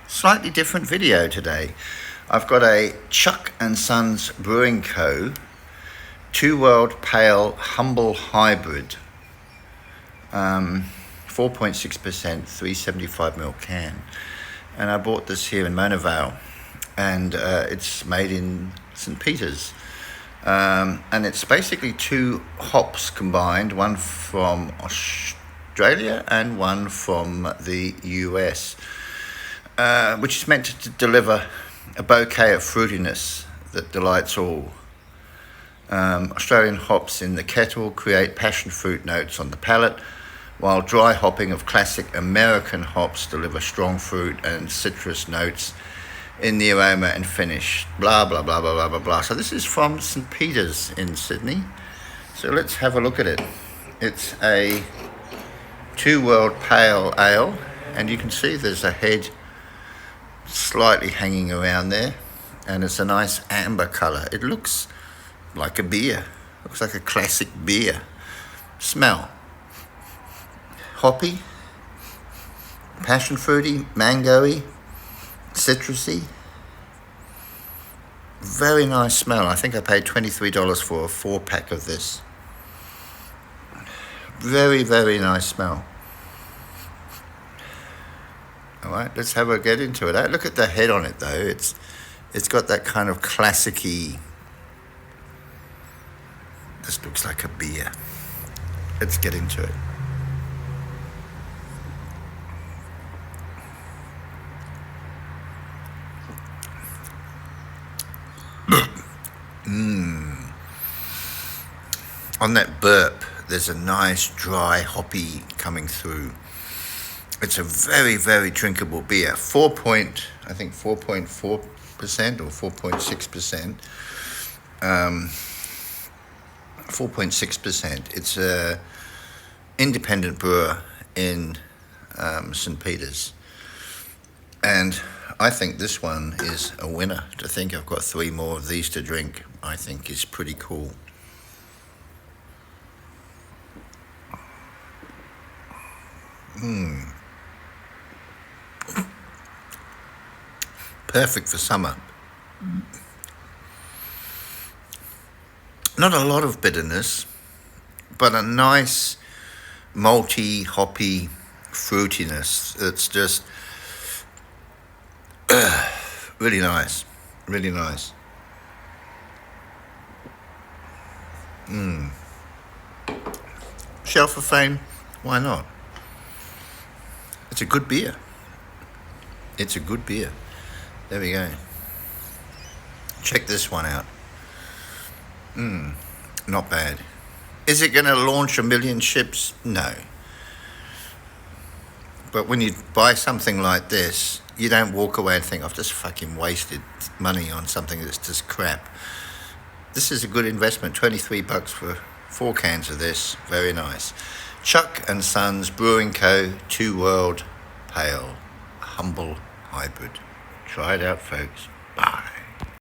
Slightly different video today. I've got a Chuck and Sons Brewing Co. 2 World Pale Humble Hybrid, 4.6%, 375ml can. And I bought this here in Mona Vale, and it's made in St. Peter's. And it's basically 2 hops combined, one from Australia and one from the US, which is meant to deliver a bouquet of fruitiness that delights all. Australian hops in the kettle create passion fruit notes on the palate, while dry hopping of classic American hops deliver strong fruit and citrus notes in the aroma and finish. Blah, blah, blah, blah, blah, blah, blah. So this is from St. Peter's in Sydney. So let's have a look at it. It's a 2 World Pale Ale, and you can see there's a head slightly hanging around there, and it's a nice amber color. It looks like a beer. Looks like a classic beer. Smell. Hoppy, passion fruity, mangoey, citrusy. Very nice smell. I think I paid $23 for a 4-pack of this. Very, very nice smell. All right, let's have a get into it. Look at the head on it though. It's got that kind of classic-y. This looks like a beer. Let's get into it. On that burp, there's a nice dry hoppy coming through. It's a very, very drinkable beer. 4.4% or 4.6%. 4.6%. It's a independent brewer in St. Peter's, and I think this one is a winner. To think I've got 3 more of these to drink, I think is pretty cool. Perfect for summer. Not a lot of bitterness, but a nice malty, hoppy fruitiness. It's just really nice, really nice. Shelf of Fame, why not? It's a good beer. It's a good beer. There we go. Check this one out. Not bad. Is it going to launch 1 million ships? No. But when you buy something like this, you don't walk away and think, I've just fucking wasted money on something that's just crap. This is a good investment. $23 for 4 cans of this. Very nice. Chuck and Sons Brewing Co. 2 World Pale Humble Hybrid. Try it out, folks. Bye.